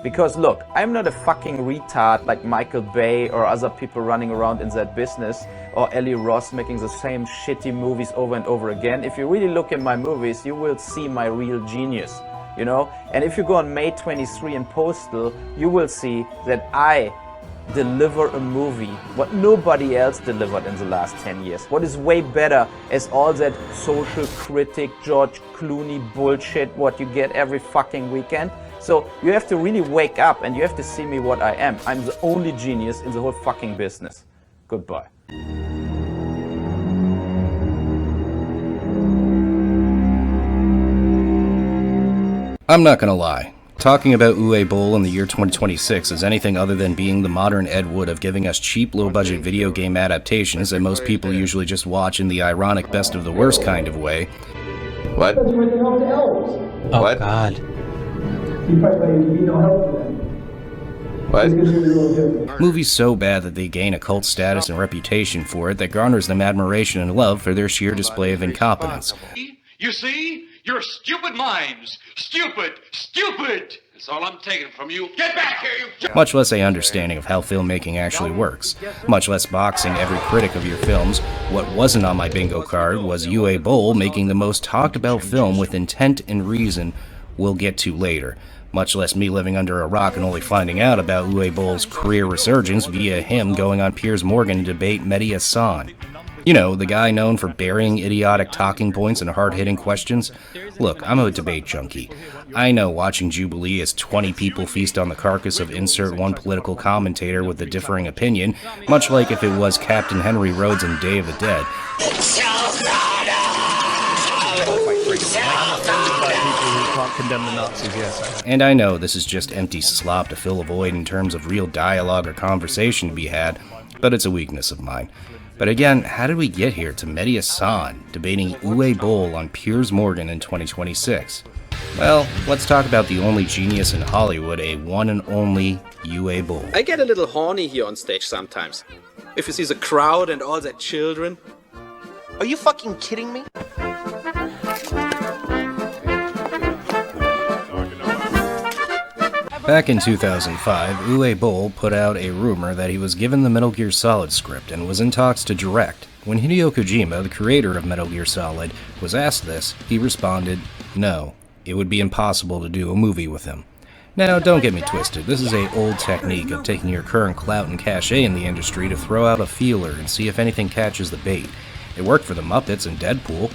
Because look, I'm not a fucking retard like Michael Bay or other people running around in that business, or Eli Ross making the same shitty movies over and over again. If you really look in my movies, you will see my real genius, you know? And if you go on May 23 in Postal, you will see that I deliver a movie what nobody else delivered in the last 10 years. What is way better as all that social critic George Clooney bullshit what you get every fucking weekend. So you have to really wake up and you have to see me what I am. I'm the only genius in the whole fucking business. Goodbye. I'm not gonna lie. Talking about Uwe Boll in the year 2026 is anything other than being the modern Ed Wood of giving us cheap, low-budget video game adaptations that most people usually just watch in the ironic best of the worst kind of way. What? Oh, what? God. What? Movies so bad that they gain a cult status and reputation for it that garners them admiration and love for their sheer display of incompetence. You see? Your stupid minds. Stupid. Stupid! That's all I'm taking from you. Get back here, you... Much less a understanding of how filmmaking actually works. Much less boxing every critic of your films. What wasn't on my bingo card was Uwe Boll making the most talked about film with intent and reason we'll get to later. Much less me living under a rock and only finding out about Uwe Boll's career resurgence via him going on Piers Morgan to debate Medhi Haasan. You know, the guy known for burying idiotic talking points and hard-hitting questions. Look, I'm a debate junkie. I know watching Jubilee as 20 people feast on the carcass of insert one political commentator with a differing opinion, much like if it was Captain Henry Rhodes in Day of the Dead. And I know this is just empty slop to fill a void in terms of real dialogue or conversation to be had, but it's a weakness of mine. But again, how did we get here to Medhi Haasan debating Uwe Boll on Piers Morgan in 2026? Well, let's talk about the only genius in Hollywood, a one and only Uwe Boll. I get a little horny here on stage sometimes. If you see the crowd and all the children. Are you fucking kidding me? Back in 2005, Uwe Boll put out a rumor that he was given the Metal Gear Solid script and was in talks to direct. When Hideo Kojima, the creator of Metal Gear Solid, was asked this, he responded, no, it would be impossible to do a movie with him. Now, don't get me twisted, this is an old technique of taking your current clout and cachet in the industry to throw out a feeler and see if anything catches the bait. It worked for the Muppets and Deadpool,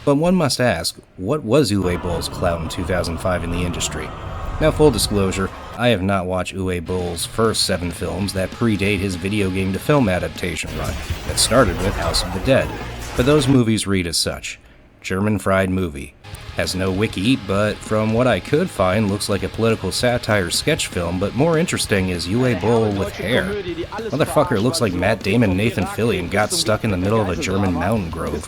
but one must ask, what was Uwe Boll's clout in 2005 in the industry? Now, full disclosure, I have not watched Uwe Boll's first 7 films that predate his video game to film adaptation run that started with House of the Dead, but those movies read as such. German fried movie. Has no wiki, but from what I could find, looks like a political satire sketch film, but more interesting is Uwe Boll with hair. Motherfucker looks like Matt Damon and Nathan Fillion got stuck in the middle of a German mountain grove.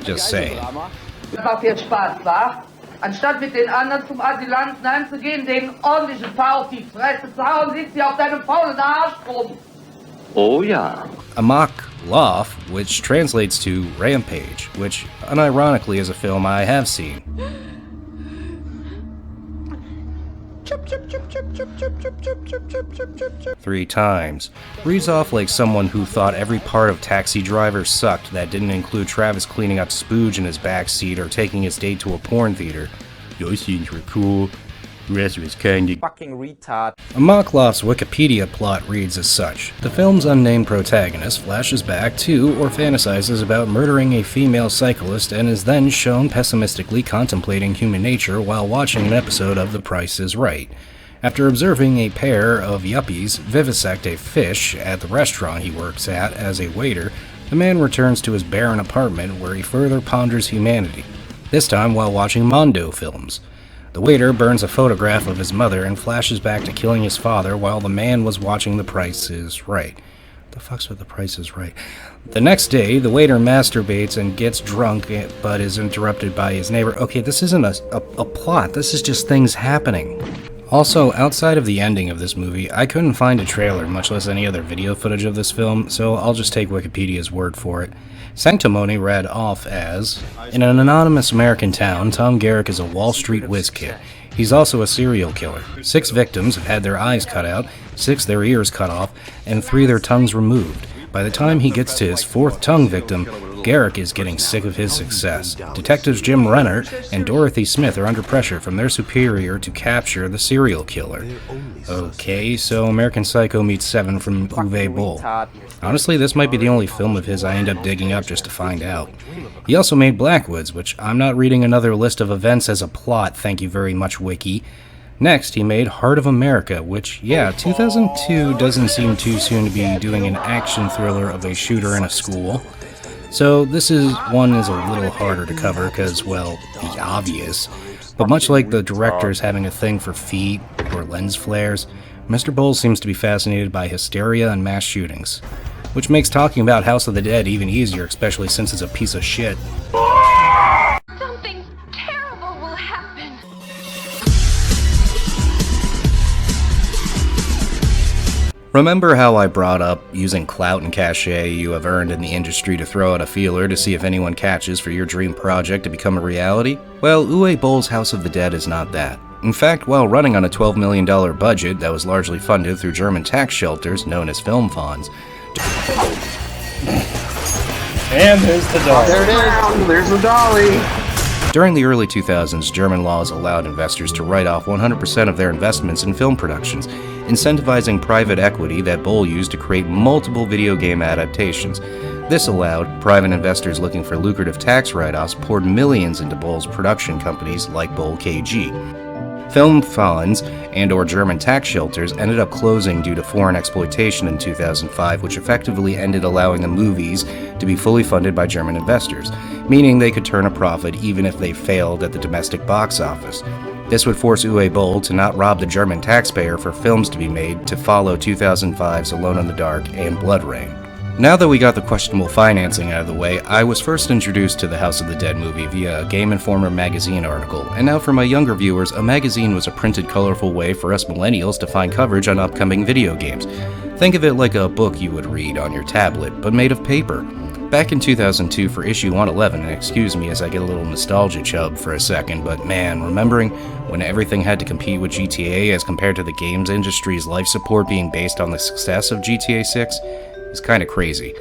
Just saying. Macht jetzt Spaß, wa? Anstatt mit den anderen zum Asylanten heimzugehen, den ordentlichen Paar auf die Fresse zu hauen, liegt sie auf deinem faulen Arsch rum. Oh yeah. A mock laugh, which translates to Rampage, which unironically is a film I have seen. 3 times. Reads off like someone who thought every part of Taxi Driver sucked that didn't include Travis cleaning up spooge in his backseat or taking his date to a porn theater. Those scenes were cool. The rest was kinda Fucking retard. A mock laugh's Wikipedia plot reads as such. The film's unnamed protagonist flashes back to or fantasizes about murdering a female cyclist and is then shown pessimistically contemplating human nature while watching an episode of The Price is Right. After observing a pair of yuppies vivisect a fish at the restaurant he works at as a waiter, the man returns to his barren apartment where he further ponders humanity, this time while watching Mondo films. The waiter burns a photograph of his mother and flashes back to killing his father while the man was watching The Price is Right. The fuck's with The Price is Right? The next day, the waiter masturbates and gets drunk, but is interrupted by his neighbor. Okay, this isn't a plot, this is just things happening. Also, outside of the ending of this movie, I couldn't find a trailer, much less any other video footage of this film, so I'll just take Wikipedia's word for it. Sanctimony read off as, in an anonymous American town, Tom Garrick is a Wall Street whiz kid. He's also a serial killer. 6 victims have had their eyes cut out, 6 their ears cut off, and 3 their tongues removed. By the time he gets to his 4th tongue victim, Garrick is getting sick of his success. Detectives Jim Renner and Dorothy Smith are under pressure from their superior to capture the serial killer. Okay, so American Psycho meets 7 from Uwe Boll. Honestly, this might be the only film of his I end up digging up just to find out. He also made Blackwoods, which I'm not reading another list of events as a plot, thank you very much, Wiki. Next, he made Heart of America, which, yeah, 2002 doesn't seem too soon to be doing an action thriller of a shooter in a school. So this one is a little harder to cover because, well, the obvious. But much like the directors having a thing for feet or lens flares, Mr. Boll seems to be fascinated by hysteria and mass shootings. Which makes talking about House of the Dead even easier, especially since it's a piece of shit. Something terrible will happen. Remember how I brought up using clout and cachet you have earned in the industry to throw out a feeler to see if anyone catches for your dream project to become a reality? Well, Uwe Boll's House of the Dead is not that. In fact, while running on a $12 million budget that was largely funded through German tax shelters known as film funds, And there's the dolly. There it is. There's the dolly. during the early 2000s, German laws allowed investors to write off 100% of their investments in film productions, incentivizing private equity that Boll used to create multiple video game adaptations. This allowed private investors looking for lucrative tax write-offs poured millions into Boll's production companies like Boll KG. Film funds and/or German tax shelters ended up closing due to foreign exploitation in 2005, which effectively ended allowing the movies to be fully funded by German investors, meaning they could turn a profit even if they failed at the domestic box office. This would force Uwe Boll to not rob the German taxpayer for films to be made to follow 2005's Alone in the Dark and Blood Rain. Now that we got the questionable financing out of the way, I was first introduced to the House of the Dead movie via a Game Informer magazine article, and now for my younger viewers, a magazine was a printed, colorful way for us millennials to find coverage on upcoming video games. Think of it like a book you would read on your tablet, but made of paper. Back in 2002 for issue 111, and excuse me as I get a little nostalgia chub for a second, but man, remembering when everything had to compete with GTA as compared to the games industry's life support being based on the success of GTA 6, is kinda crazy.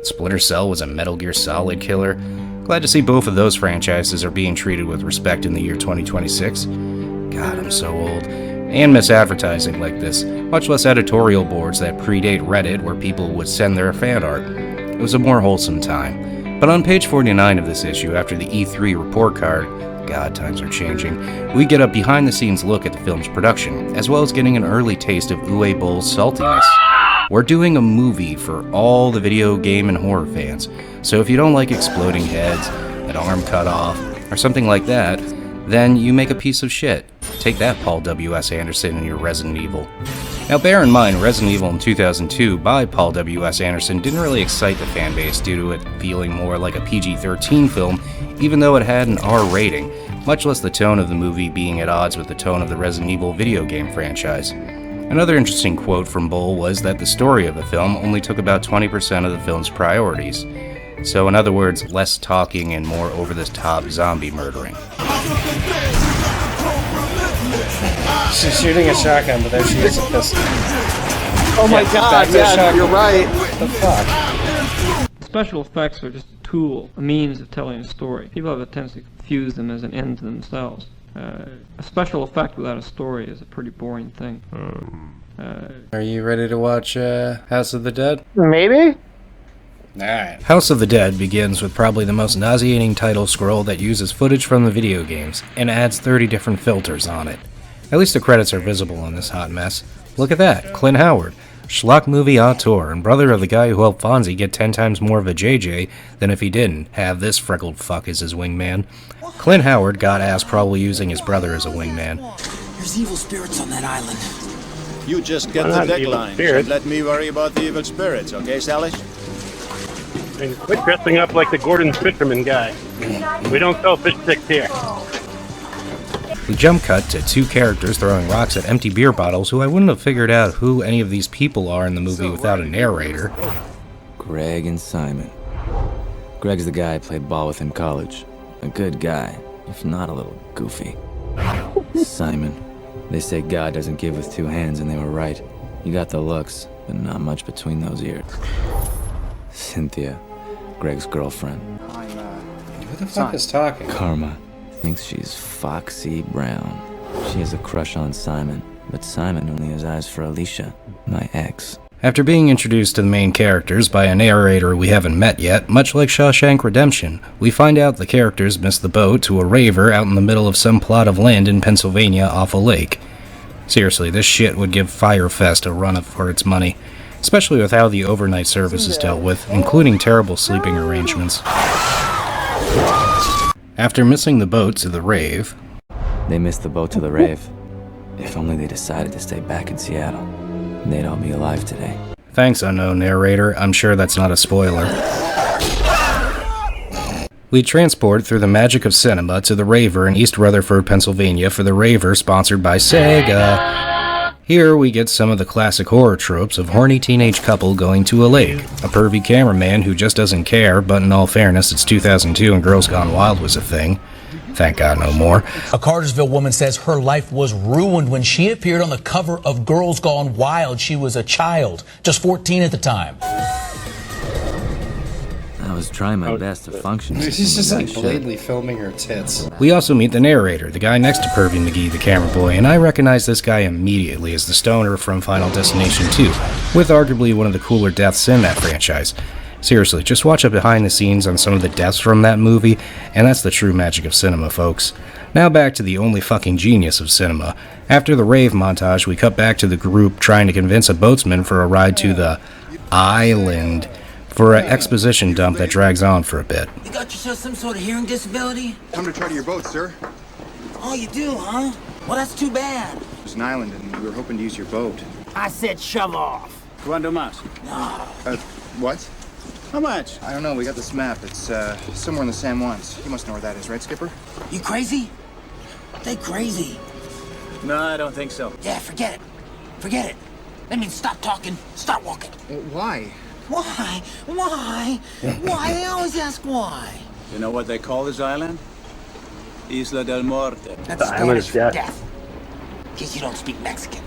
Splinter Cell was a Metal Gear Solid killer. Glad to see both of those franchises are being treated with respect in the year 2026. God, I'm so old. And miss advertising like this, much less editorial boards that predate Reddit where people would send their fan art. It was a more wholesome time. But on page 49 of this issue, after the E3 report card, God, times are changing, we get a behind-the-scenes look at the film's production, as well as getting an early taste of Uwe Boll's saltiness. We're doing a movie for all the video game and horror fans, so if you don't like exploding heads, an arm cut off, or something like that, then you make a piece of shit. Take that, Paul W.S. Anderson and your Resident Evil. Now bear in mind, Resident Evil in 2002 by Paul W.S. Anderson didn't really excite the fanbase due to it feeling more like a PG-13 film, even though it had an R rating, much less the tone of the movie being at odds with the tone of the Resident Evil video game franchise. Another interesting quote from Boll was that the story of the film only took about 20% of the film's priorities. So in other words, less talking and more over-the-top zombie murdering. She's shooting a shotgun, but there she is a pistol. Oh my god, yeah, you're right. What the fuck? Special effects are just a tool, a means of telling a story. People have a tendency to confuse them as an end to themselves. A special effect without a story is a pretty boring thing. Are you ready to watch House of the Dead? Maybe? Alright. House of the Dead begins with probably the most nauseating title scroll that uses footage from the video games, and adds 30 different filters on it. At least the credits are visible in this hot mess. Look at that, Clint Howard, schlock movie auteur, and brother of the guy who helped Fonzie get 10 times more of a JJ than if he didn't have this freckled fuck as his wingman. Clint Howard got ass probably using his brother as a wingman. There's evil spirits on that island. You just get the deck lines and let me worry about the evil spirits, okay, Sally? And quit dressing up like the Gordon Spitterman guy. We don't sell fish sticks here. We jump cut to 2 characters throwing rocks at empty beer bottles who I wouldn't have figured out who any of these people are in the movie without a narrator. Greg and Simon. Greg's the guy I played ball with in college. A good guy, if not a little goofy. Simon. They say God doesn't give with two hands, and they were right. You got the looks, but not much between those ears. Cynthia, Greg's girlfriend. Who the fuck is talking? Karma thinks she's Foxy Brown. She has a crush on Simon, but Simon only has eyes for Alicia, my ex. After being introduced to the main characters by a narrator we haven't met yet, much like Shawshank Redemption, we find out the characters missed the boat to a raver out in the middle of some plot of land in Pennsylvania off a lake. Seriously, this shit would give Firefest a run for its money, especially with how the overnight service is dealt with, including terrible sleeping arrangements. After missing the boat to the rave... They missed the boat to the rave. If only they decided to stay back in Seattle, they'd all be alive today. Thanks, unknown narrator. I'm sure that's not a spoiler. We transport through the magic of cinema to the Raver in East Rutherford, Pennsylvania for the Raver sponsored by Sega. Here we get some of the classic horror tropes of horny teenage couple going to a lake, a pervy cameraman who just doesn't care, but in all fairness, it's 2002 and Girls Gone Wild was a thing. Thank God no more. A Cartersville woman says her life was ruined when she appeared on the cover of Girls Gone Wild. She was a child, just 14 at the time. I was trying my best to function. She's just like blatantly filming her tits. We also meet the narrator, the guy next to Pervy McGee, the camera boy, and I recognize this guy immediately as the stoner from Final Destination 2, with arguably one of the cooler deaths in that franchise. Seriously, just watch a behind the scenes on some of the deaths from that movie, and that's the true magic of cinema, folks. Now back to the only fucking genius of cinema. After the rave montage, we cut back to the group trying to convince a boatsman for a ride to the island for an exposition dump that drags on for a bit. You got yourself some sort of hearing disability? Come to try to your boat, sir. Oh, you do, huh? Well, that's too bad. There's an island, and we were hoping to use your boat. I said shove off. ¿Cuánto más? No. What? How much? I don't know. We got this map. It's somewhere in the San Juans. You must know where that is, right, Skipper? You crazy? They crazy. No, I don't think so. Yeah, forget it. Forget it. That means stop talking, start walking. Why? Why? Why? Why? They always ask why. You know what they call this island? Isla del Muerte. That's Spanish for death. In case you don't speak Mexican.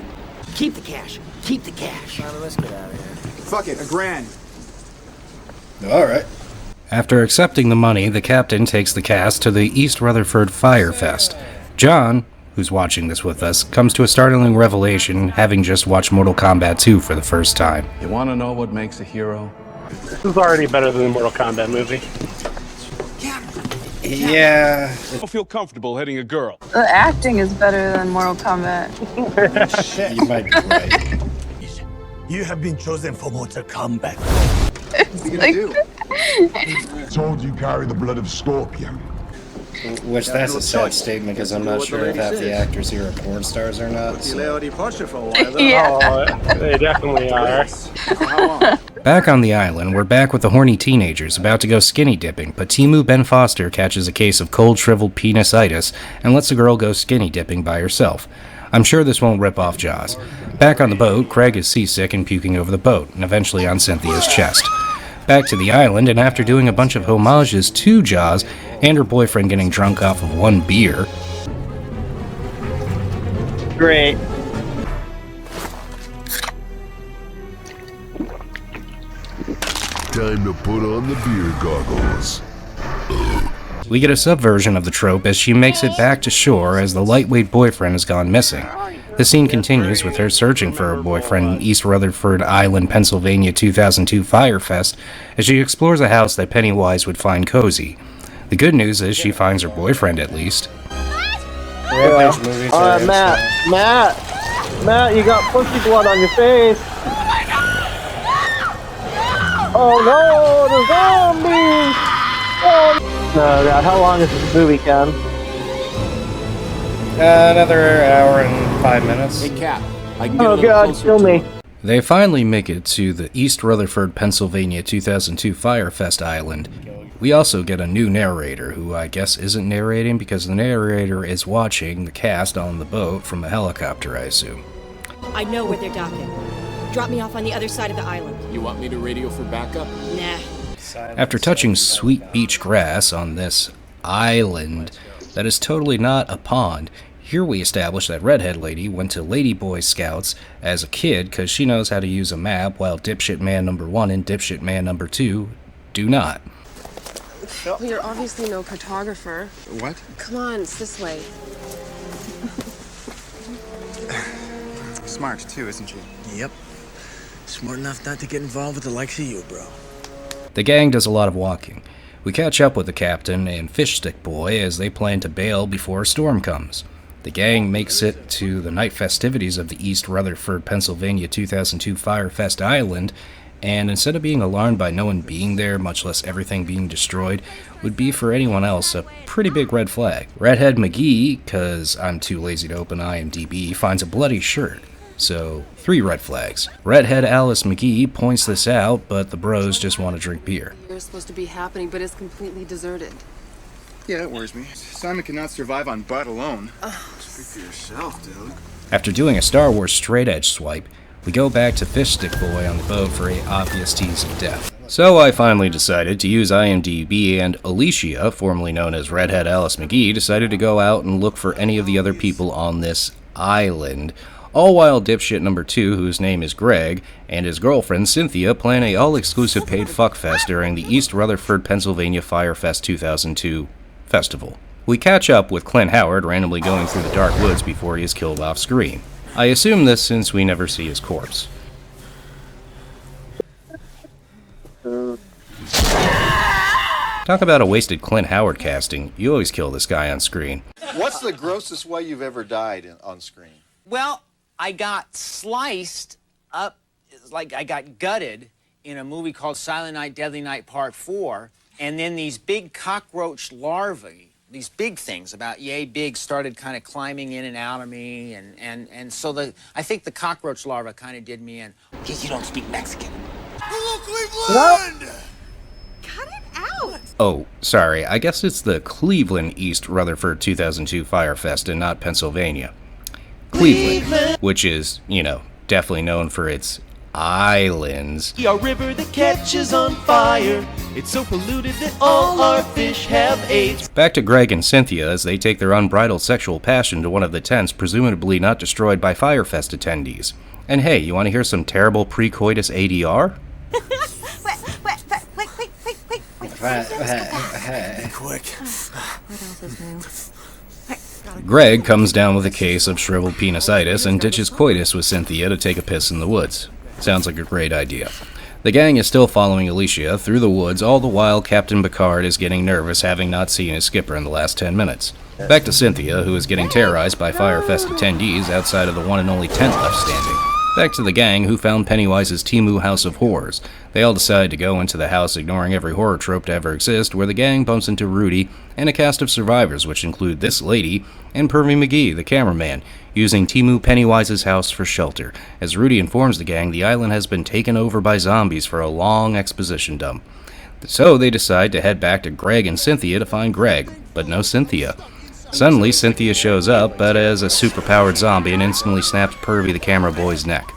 Keep the cash. Keep the cash. Let's get out of here. Fuck it, $1,000. Alright. After accepting the money, the captain takes the cast to the East Rutherford Firefest. John, who's watching this with us, comes to a startling revelation, having just watched Mortal Kombat 2 for the first time. You want to know what makes a hero? This is already better than the Mortal Kombat movie. Yeah. I don't feel comfortable hitting a girl. The acting is better than Mortal Kombat. Shit. You might be right. You have been chosen for Mortal Kombat. What are you gonna do? Told you carry the blood of Scorpion. Which that's a sad statement because I'm not sure if half the actors here are porn stars or not. So. Yeah. Oh, they definitely are. Back on the island, we're back with the horny teenagers about to go skinny dipping, but Timu Ben Foster catches a case of cold shriveled penisitis and lets the girl go skinny dipping by herself. I'm sure this won't rip off Jaws. Back on the boat, Craig is seasick and puking over the boat, and eventually on Cynthia's chest. Back to the island, and after doing a bunch of homages to Jaws, and her boyfriend getting drunk off of one beer... Great. Time to put on the beer goggles. We get a subversion of the trope as she makes it back to shore as the lightweight boyfriend has gone missing. The scene continues with her searching for her boyfriend in East Rutherford Island, Pennsylvania 2002 Firefest as she explores a house that Pennywise would find cozy. The good news is she finds her boyfriend at least. Alright, Matt, you got pussy blood on your face. Oh no, the zombies! Oh God, how long is this movie, Ken? Another hour and 5 minutes. Hey, Cap. Oh God, kill me. They finally make it to the East Rutherford, Pennsylvania 2002 Firefest Island. We also get a new narrator, who I guess isn't narrating because the narrator is watching the cast on the boat from a helicopter, I assume. I know where they're docking. Drop me off on the other side of the island. You want me to radio for backup? Nah. After touching sweet beach grass on this island that is totally not a pond, Here we establish that Redhead Lady went to Lady Boy Scouts as a kid because she knows how to use a map, while Dipshit Man number 1 and Dipshit Man number 2 do not. Well, you're obviously no cartographer. What? Come on, it's this way. Smart, too, isn't she? Yep. Smart enough not to get involved with the likes of you, bro. The gang does a lot of walking. We catch up with the captain and Fishstick Boy as they plan to bail before a storm comes. The gang makes it to the night festivities of the East Rutherford, Pennsylvania 2002 Firefest Island, and instead of being alarmed by no one being there, much less everything being destroyed, would be for anyone else a pretty big red flag. Redhead McGee, cause I'm too lazy to open IMDb, finds a bloody shirt. So, 3 red flags. Redhead Alice McGee points this out, but the bros just want to drink beer. You're supposed to be happening, but it's completely deserted. Yeah, that worries me. Simon cannot survive on butt alone. Speak for yourself, dude. After doing a Star Wars straight-edge swipe, we go back to Fishstick Boy on the boat for a obvious tease of death. So I finally decided to use IMDb, and Alicia, formerly known as Redhead Alice McGee, decided to go out and look for any of the other people on this island, all while dipshit number 2, whose name is Greg, and his girlfriend Cynthia plan a all-exclusive paid fuckfest during the East Rutherford, Pennsylvania Firefest 2002 festival. We catch up with Clint Howard randomly going through the dark woods before he is killed off screen. I assume this since we never see his corpse. Talk about a wasted Clint Howard casting. You always kill this guy on screen. What's the grossest way you've ever died on screen? Well, I got sliced up, like I got gutted in a movie called Silent Night, Deadly Night Part 4, and then these big cockroach larvae, these big things about yay big, started kind of climbing in and out of me, and so I think the cockroach larva kind of did me in. Because you don't speak Mexican. Hello, Cleveland! Cut it out! Oh, sorry, I guess it's the Cleveland East Rutherford 2002 Firefest and not Pennsylvania. Cleveland, which is, definitely known for its islands. A river that catches on fire. It's so polluted that all our fish have AIDS. Back to Greg and Cynthia as they take their unbridled sexual passion to one of the tents presumably not destroyed by Firefest attendees. And hey, you want to hear some terrible pre-coitus ADR? Wait. Quick. What else is new? Greg comes down with a case of shriveled penisitis and ditches coitus with Cynthia to take a piss in the woods. Sounds like a great idea. The gang is still following Alicia through the woods, all the while Captain Picard is getting nervous having not seen his skipper in the last 10 minutes. Back to Cynthia, who is getting terrorized by Firefest attendees outside of the one and only tent left standing. Back to the gang, who found Pennywise's Temu House of Horrors. They all decide to go into the house, ignoring every horror trope to ever exist, where the gang bumps into Rudy and a cast of survivors, which include this lady and Pervy McGee, the cameraman, using Temu Pennywise's house for shelter. As Rudy informs the gang, the island has been taken over by zombies for a long exposition dump. So they decide to head back to Greg and Cynthia to find Greg, but no Cynthia. Suddenly, Cynthia shows up, but as a superpowered zombie, and instantly snaps Pervy the camera boy's neck.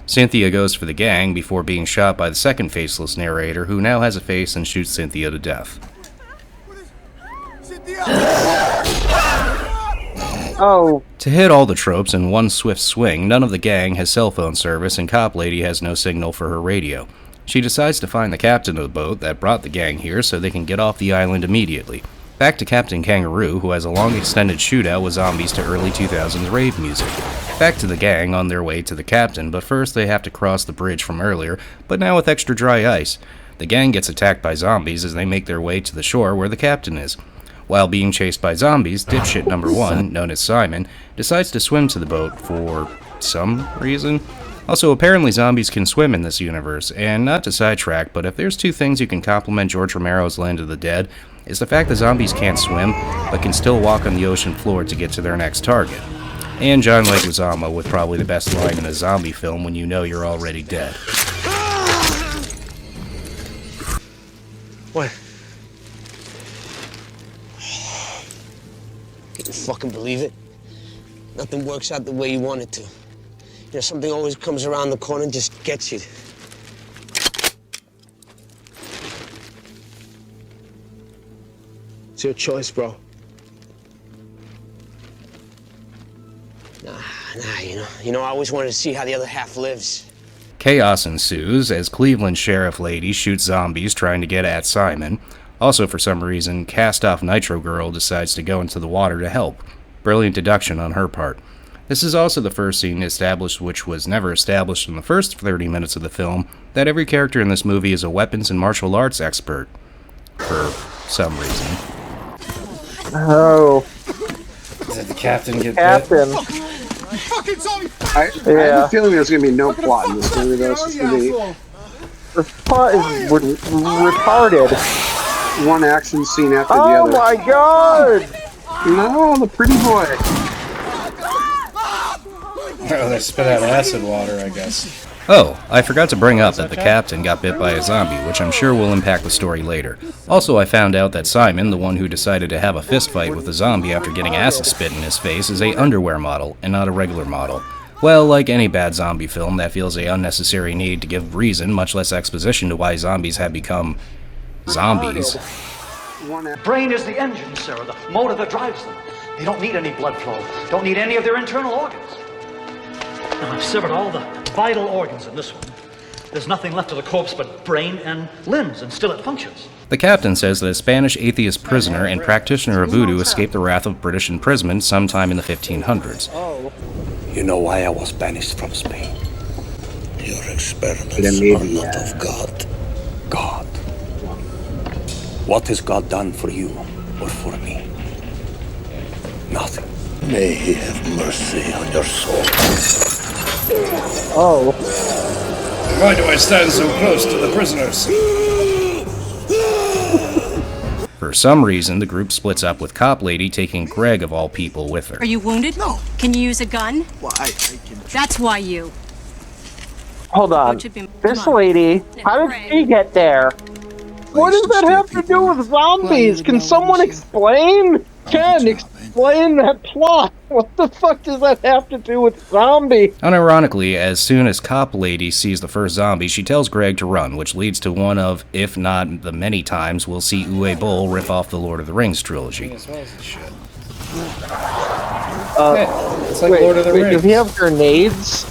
Cynthia goes for the gang before being shot by the second faceless narrator, who now has a face and shoots Cynthia to death. Oh. To hit all the tropes in one swift swing, none of the gang has cell phone service, and Cop Lady has no signal for her radio. She decides to find the captain of the boat that brought the gang here so they can get off the island immediately. Back to Captain Kangaroo, who has a long extended shootout with zombies to early 2000s rave music. Back to the gang on their way to the captain, but first they have to cross the bridge from earlier, but now with extra dry ice. The gang gets attacked by zombies as they make their way to the shore where the captain is. While being chased by zombies, dipshit number 1, known as Simon, decides to swim to the boat for some reason. Also, apparently zombies can swim in this universe, and not to sidetrack, but if there's 2 things you can compliment George Romero's Land of the Dead, is the fact that zombies can't swim, but can still walk on the ocean floor to get to their next target. And John Leguizamo with probably the best line in a zombie film when you know you're already dead. What? Can you fucking believe it? Nothing works out the way you want it to. Something always comes around the corner and just gets you. It's your choice, bro. You know, I always wanted to see how the other half lives. Chaos ensues as Cleveland Sheriff Lady shoots zombies trying to get at Simon. Also, for some reason, cast-off Nitro Girl decides to go into the water to help. Brilliant deduction on her part. This is also the first scene established, which was never established in the first 30 minutes of the film, that every character in this movie is a weapons and martial arts expert. For some reason. Oh. Did the captain get Captain. I have a feeling there's going to be no plot in this movie, though. It's just going to be... The plot is retarded. One action scene after the Oh other. my god! No, the pretty boy. Oh, they spit out acid water, I guess. Oh, I forgot to bring up that the captain got bit by a zombie, which I'm sure will impact the story later. Also, I found out that Simon, the one who decided to have a fist fight with a zombie after getting acid spit in his face, is a underwear model, and not a regular model. Well, like any bad zombie film, that feels a unnecessary need to give reason, much less exposition to why zombies have become zombies. Brain is the engine, sir, the motor that drives them. They don't need any blood flow, don't need any of their internal organs. Now, I've severed all the vital organs in this one. There's nothing left of the corpse but brain and limbs, and still it functions. The captain says that a Spanish atheist prisoner and practitioner of voodoo escaped the wrath of British imprisonment sometime in the 1500s. You know why I was banished from Spain? Your experiments are not of God. God. What has God done for you or for me? Nothing. May He have mercy on your soul. Oh. Why do I stand so close to the prisoners? For some reason, the group splits up with Cop Lady taking Greg, of all people, with her. Are you wounded? No. Can you use a gun? Well, I can... That's why you. Hold on. This lady, how did she get there? What does that have to do with zombies? Can someone explain? Ken, explain that plot. What the fuck does that have to do with zombie? Unironically, as soon as Cop Lady sees the first zombie, she tells Greg to run, which leads to one of, if not the many times, we'll see Uwe Boll rip off the Lord of the Rings trilogy. It's like Lord of the Rings. Does he have grenades?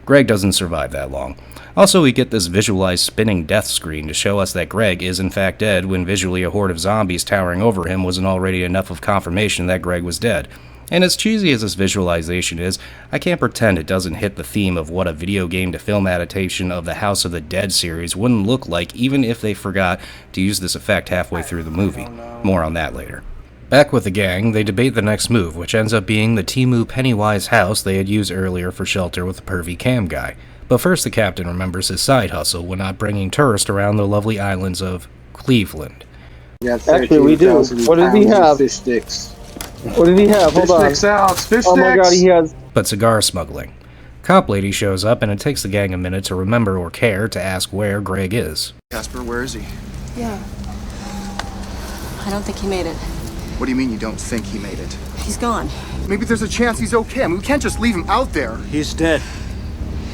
Greg doesn't survive that long. Also, we get this visualized spinning death screen to show us that Greg is in fact dead, when visually a horde of zombies towering over him wasn't already enough of confirmation that Greg was dead. And as cheesy as this visualization is, I can't pretend it doesn't hit the theme of what a video game to film adaptation of the House of the Dead series wouldn't look like, even if they forgot to use this effect halfway through the movie. More on that later. Back with the gang, they debate the next move, which ends up being the Timu Pennywise house they had used earlier for shelter with the pervy cam guy. But first the captain remembers his side hustle when not bringing tourists around the lovely islands of Cleveland. Yeah, actually, we do. What did he have? Fish sticks. What did he have? Hold on. Fish sticks out. Fish sticks. Oh my god, he has... But cigar smuggling. Cop Lady shows up, and it takes the gang a minute to remember or care to ask where Greg is. Casper, where is he? Yeah. I don't think he made it. What do you mean you don't think he made it? He's gone. Maybe there's a chance he's okay. I mean, we can't just leave him out there. He's dead.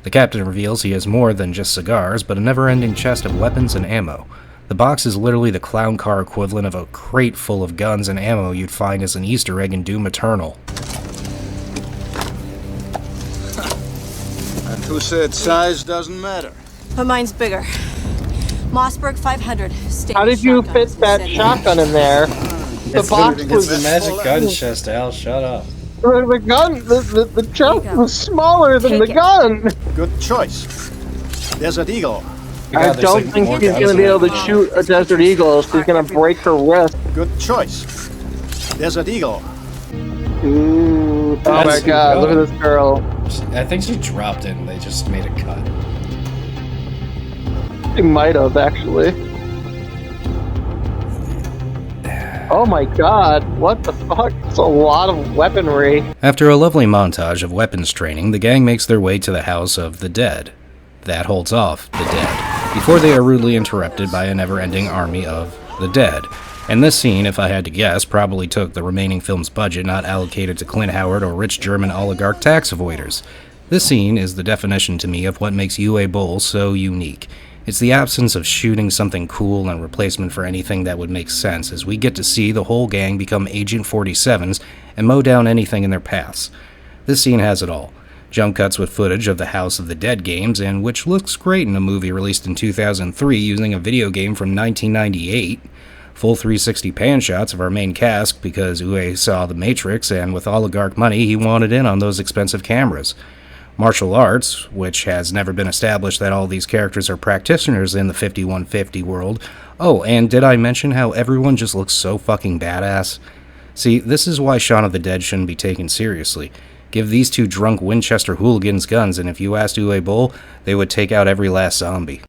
The captain reveals he has more than just cigars, but a never-ending chest of weapons and ammo. The box is literally the clown car equivalent of a crate full of guns and ammo you'd find as an Easter egg in Doom Eternal. And who said size doesn't matter? But mine's bigger. Mossberg 500. How did you fit that shotgun in there? The box was... It's the magic gun chest, Al. Shut up. The gun, the chest was smaller than the gun. Good choice. Desert Eagle. I don't think she's going to be able to shoot a Desert Eagle. She's going to break her wrist. Good choice. Desert Eagle. Ooh. Oh my god, look at this girl. I think she dropped it and they just made a cut. She might have, actually. Oh my god, what the fuck? It's a lot of weaponry. After a lovely montage of weapons training, the gang makes their way to the House of the Dead. That holds off the dead, before they are rudely interrupted by a never-ending army of the dead. And this scene, if I had to guess, probably took the remaining film's budget not allocated to Clint Howard or rich German oligarch tax avoiders. This scene is the definition to me of what makes Uwe Boll so unique. It's the absence of shooting something cool in replacement for anything that would make sense, as we get to see the whole gang become Agent 47s and mow down anything in their paths. This scene has it all. Jump cuts with footage of the House of the Dead games, and which looks great in a movie released in 2003 using a video game from 1998. Full 360 pan shots of our main cast because Uwe saw The Matrix, and with oligarch money he wanted in on those expensive cameras. Martial arts, which has never been established that all these characters are practitioners in the 5150 world. Oh, and did I mention how everyone just looks so fucking badass? See, this is why Shaun of the Dead shouldn't be taken seriously. Give these two drunk Winchester hooligans guns, and if you asked Uwe Boll, they would take out every last zombie.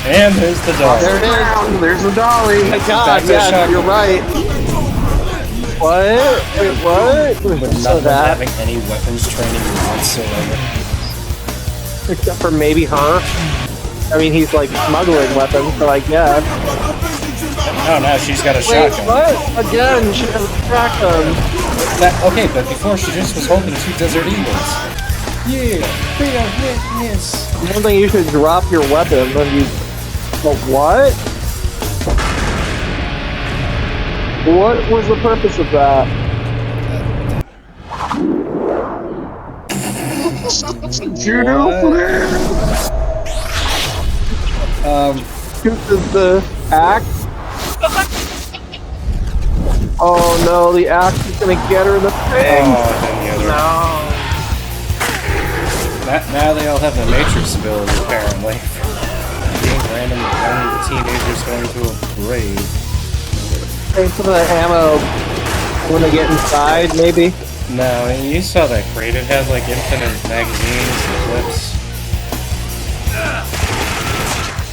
And there's the dolly. There it is. There's the dolly. Oh my God, yeah, you're right. What? Wait, what? With So not that, having any weapons training whatsoever. except for maybe her. I mean, he's like smuggling weapons, so I guess. No, no, she's got a Wait, shotgun. what? Again, she has a shotgun. Okay, but before she just was holding two Desert Eagles. Yeah, freedom, yes. I don't think you should drop your weapon when you... But what? What was the purpose of that? Judo flare. This is the axe. Oh no, the axe is gonna get her in the thing. No. Now they all have the Matrix ability, apparently. Being random teenagers going to a parade. Take some of the ammo when they get inside, maybe? No, you saw that crate. It had like infinite magazines and clips.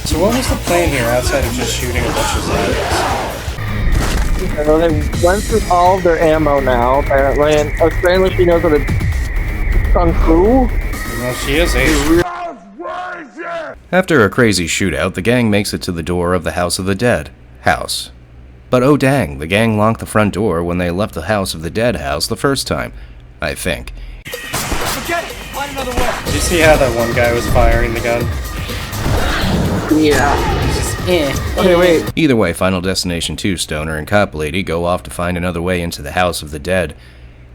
So what was the plan here outside of just shooting a bunch of zombies? They went through all of their ammo now, apparently, and apparently she knows how to kung fu. Well, she is Asian. After a crazy shootout, the gang makes it to the door of the House of the Dead house. But oh dang, the gang locked the front door when they left the House of the Dead house the first time, I think. Forget it! Find another way! Did you see how that one guy was firing the gun? Yeah. Okay, wait. Either way, Final Destination 2 Stoner and Cop Lady go off to find another way into the House of the Dead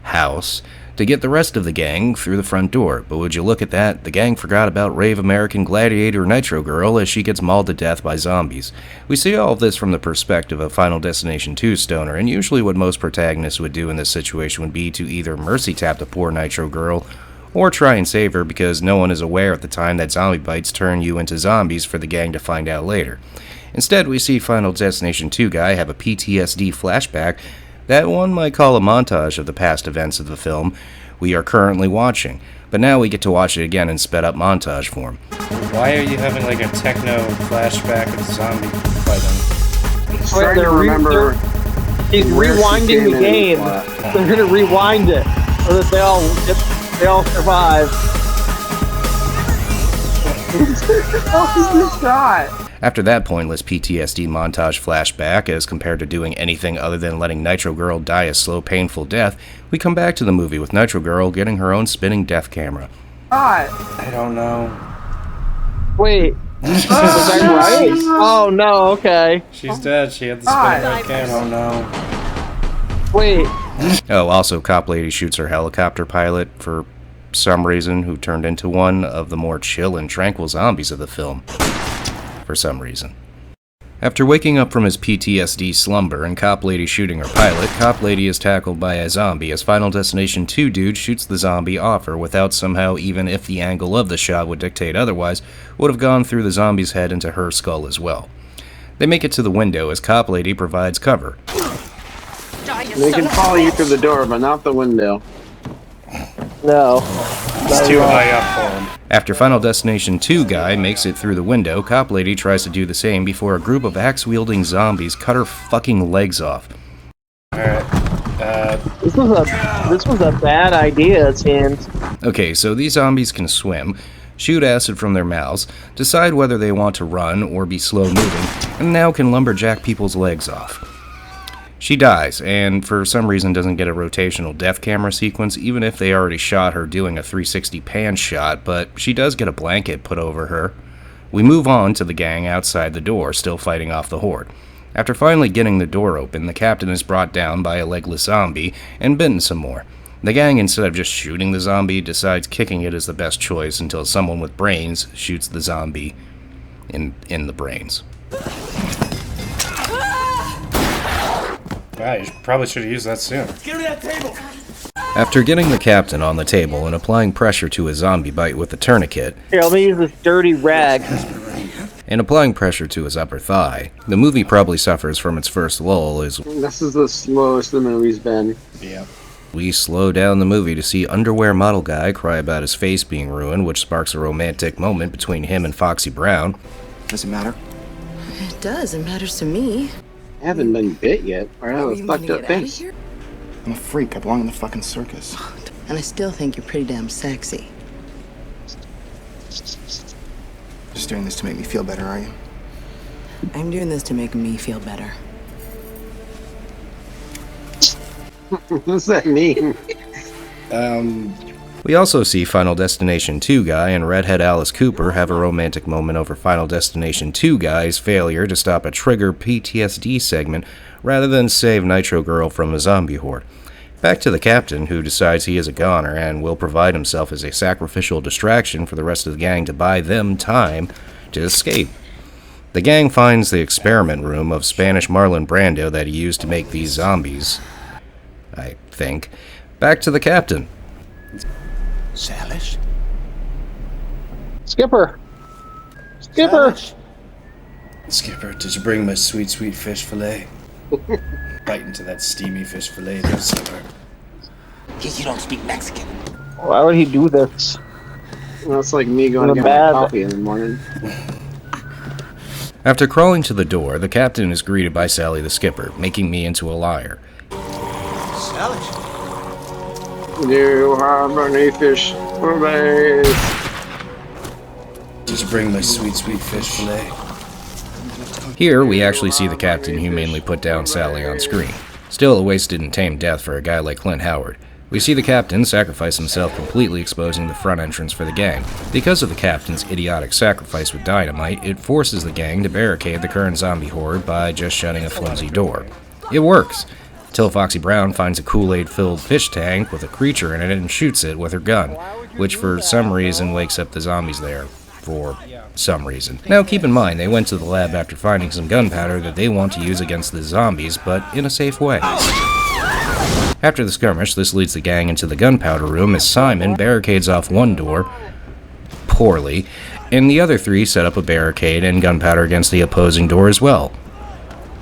house to get the rest of the gang through the front door. But would you look at that, the gang forgot about rave American gladiator Nitro Girl as she gets mauled to death by zombies. We see all of this from the perspective of Final Destination 2 Stoner, and usually what most protagonists would do in this situation would be to either mercy tap the poor Nitro Girl, or try and save her because no one is aware at the time that zombie bites turn you into zombies for the gang to find out later. Instead, we see Final Destination 2 guy have a PTSD flashback that one might call a montage of the past events of the film we are currently watching, but now we get to watch it again in sped up montage form. Why are you having like a techno flashback of zombie fighting? He's trying to remember. He's rewinding the game. They're gonna rewind it so that they all survive. What is this shot? After that pointless PTSD montage flashback, as compared to doing anything other than letting Nitro Girl die a slow, painful death, we come back to the movie with Nitro Girl getting her own spinning death camera. I don't know. Wait. Was that right? Oh no, okay. She's dead. She had the spinning death camera. Oh no. Wait. Oh, also, Cop Lady shoots her helicopter pilot for some reason, who turned into one of the more chill and tranquil zombies of the film. For some reason. After waking up from his PTSD slumber and Cop Lady shooting her pilot, Cop Lady is tackled by a zombie as Final Destination 2 dude shoots the zombie off her without somehow, even if the angle of the shot would dictate otherwise, would have gone through the zombie's head into her skull as well. They make it to the window as Cop Lady provides cover. They can follow you through the door, but not the window. No. It's too high up for him. After Final Destination 2 guy makes it through the window, Cop Lady tries to do the same before a group of axe-wielding zombies cut her fucking legs off. Alright, This was a bad idea, it seems. Okay, so these zombies can swim, shoot acid from their mouths, decide whether they want to run or be slow-moving, and now can lumberjack people's legs off. She dies, and for some reason doesn't get a rotational death camera sequence, even if they already shot her doing a 360 pan shot, but she does get a blanket put over her. We move on to the gang outside the door, still fighting off the horde. After finally getting the door open, the captain is brought down by a legless zombie and bitten some more. The gang, instead of just shooting the zombie, decides kicking it is the best choice until someone with brains shoots the zombie in the brains. Yeah, you probably should have used that sooner. Get to that table! After getting the captain on the table and applying pressure to his zombie bite with a tourniquet, here, let me use this dirty rag. And applying pressure to his upper thigh, the movie probably suffers from its first lull as this is the slowest the movie's been. Yeah. We slow down the movie to see underwear model guy cry about his face being ruined, which sparks a romantic moment between him and Foxy Brown. Does it matter? It does. It matters to me. I haven't been bit yet. Or I have a fucked up face. I'm a freak. I belong in the fucking circus. And I still think you're pretty damn sexy. Just doing this to make me feel better, are you? I'm doing this to make me feel better. What does that mean? We also see Final Destination 2 guy and redhead Alice Cooper have a romantic moment over Final Destination 2 guy's failure to stop a trigger PTSD segment rather than save Nitro Girl from a zombie horde. Back to the captain, who decides he is a goner and will provide himself as a sacrificial distraction for the rest of the gang to buy them time to escape. The gang finds the experiment room of Spanish Marlon Brando that he used to make these zombies, I think. Back to the captain. Salish? Skipper! Skipper! Skipper, did you bring my sweet, sweet fish fillet? Bite into that steamy fish fillet there, Skipper. You don't speak Mexican. Why would he do this? Well, it's like me going to get my coffee in the morning. After crawling to the door, the captain is greeted by Sally the skipper, making me into a liar. Salish? Do you have any fish fillets? Did you bring my sweet, sweet fish fillet? Here, we actually see the captain humanely put down Sally on screen. Still a wasted and tame death for a guy like Clint Howard. We see the captain sacrifice himself, completely exposing the front entrance for the gang. Because of the captain's idiotic sacrifice with dynamite, it forces the gang to barricade the current zombie horde by just shutting a flimsy door. It works, until Foxy Brown finds a Kool-Aid-filled fish tank with a creature in it and shoots it with her gun, which for some reason wakes up the zombies there. For some reason. Now keep in mind, they went to the lab after finding some gunpowder that they want to use against the zombies, but in a safe way. After the skirmish, this leads the gang into the gunpowder room as Simon barricades off one door, poorly, and the other three set up a barricade and gunpowder against the opposing door as well,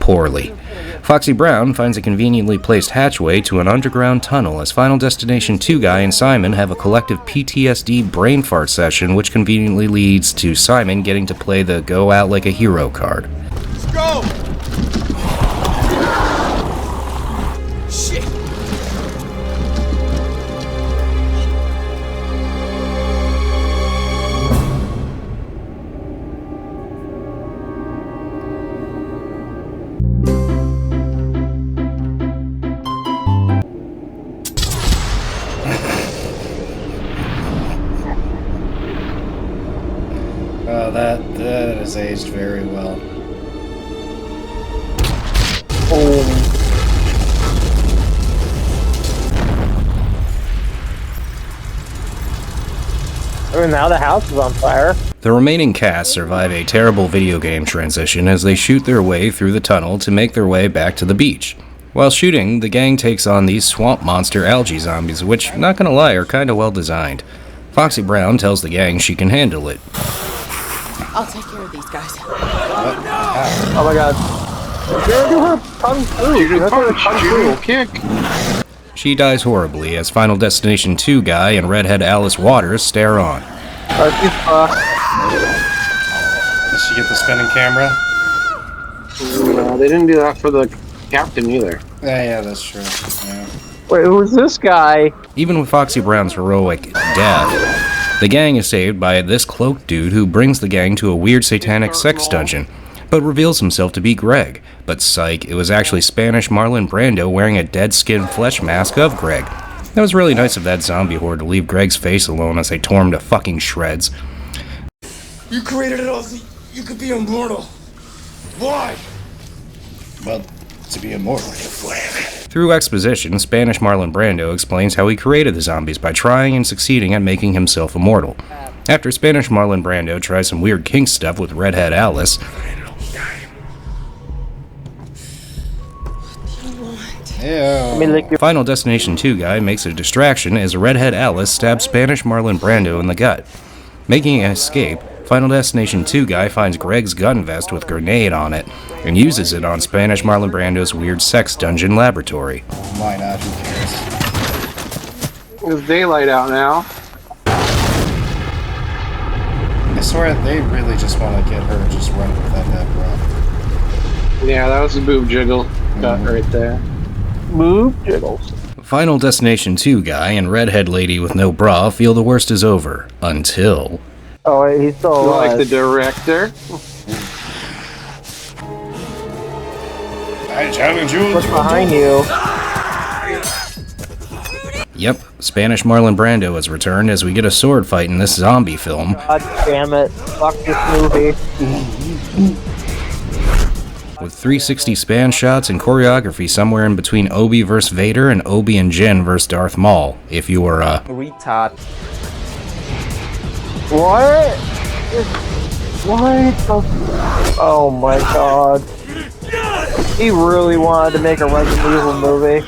poorly. Foxy Brown finds a conveniently placed hatchway to an underground tunnel as Final Destination 2 guy and Simon have a collective PTSD brain fart session, which conveniently leads to Simon getting to play the Go Out Like a Hero card. Let's go! Shit! Oh, that has aged very well. And now the house is on fire. The remaining cast survive a terrible video game transition as they shoot their way through the tunnel to make their way back to the beach. While shooting, the gang takes on these swamp monster algae zombies, which, not gonna lie, are kinda well designed. Foxy Brown tells the gang she can handle it. I'll take care of these guys. Oh my god. They're do her kung fu. That's her kung fu kick. She dies horribly as Final Destination 2 guy and redhead Alice Waters stare on. Did she get the spinning camera? No, they didn't do that for the captain either. Yeah, that's true. Yeah. Wait, who's this guy? Even with Foxy Brown's heroic death, the gang is saved by this cloaked dude who brings the gang to a weird satanic sex dungeon. but reveals himself to be Greg. But psych, it was actually Spanish Marlon Brando wearing a dead skin flesh mask of Greg. That was really nice of that zombie horde to leave Greg's face alone as they tore him to fucking shreds. You created it all so you could be immortal. Why? Well, to be immortal. Through exposition, Spanish Marlon Brando explains how he created the zombies by trying and succeeding at making himself immortal. After Spanish Marlon Brando tries some weird kink stuff with Redhead Alice, Final Destination 2 guy makes a distraction as Redhead Alice stabs Spanish Marlon Brando in the gut. Making an escape, Final Destination 2 guy finds Greg's gun vest with grenade on it and uses it on Spanish Marlon Brando's weird sex dungeon laboratory. Why not? Who cares? There's daylight out now. I swear they really just want to get her just running without that bra. Yeah, that was a boob jiggle cut right there. Boob jiggles. Final Destination 2 guy and redhead lady with no bra feel the worst is over. Until... Oh, wait, he's still alive. Like the director? I challenge you. What's behind you? Yep, Spanish Marlon Brando has returned as we get a sword fight in this zombie film. God damn it. Fuck this movie. With 360 span shots and choreography somewhere in between Obi vs. Vader and Obi and Jin vs. Darth Maul, if you were a... retard. What? What the... Oh my god. He really wanted to make a Resident Evil movie.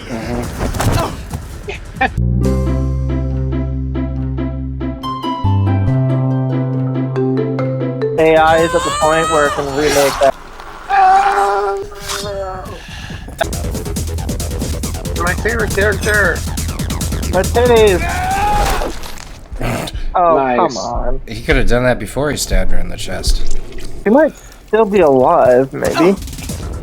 AI is at the point where it can remake that. My favorite character. My titties. Oh, nice. Come on. He could have done that before he stabbed her in the chest. He might still be alive, maybe.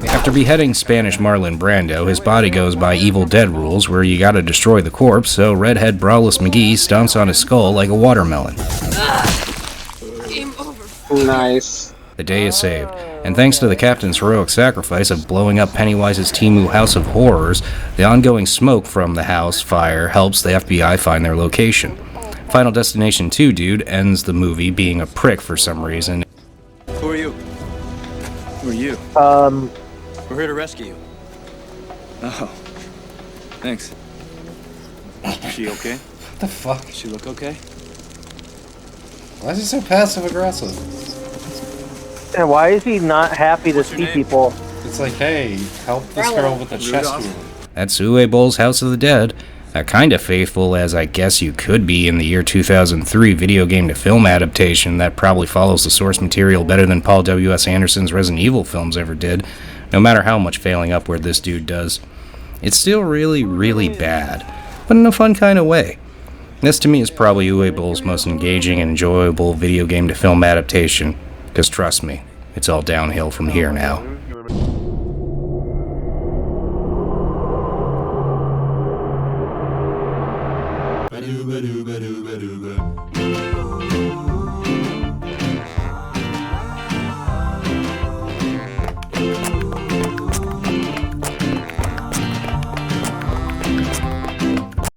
After beheading Spanish Marlon Brando, his body goes by Evil Dead rules where you gotta destroy the corpse, so Redhead Braless McGee stomps on his skull like a watermelon. Nice. The day is saved, and thanks to the captain's heroic sacrifice of blowing up Pennywise's Temu House of Horrors, the ongoing smoke from the house fire helps the FBI find their location. Final Destination 2 dude ends the movie being a prick for some reason. Who are you? Who are you? We're here to rescue you. Oh. Thanks. Is she okay? What the fuck? Does she look okay? Why is he so passive aggressive? And why is he not happy to see people? It's like, hey, help this girl with the chest wound. That's Uwe Boll's House of the Dead. Kind of faithful as I guess you could be in the year 2003 video game to film adaptation that probably follows the source material better than Paul W.S. Anderson's Resident Evil films ever did, no matter how much failing upward this dude does. It's still really, really bad, but in a fun kind of way. This to me is probably Uwe Boll's most engaging and enjoyable video game to film adaptation, because trust me, it's all downhill from here now.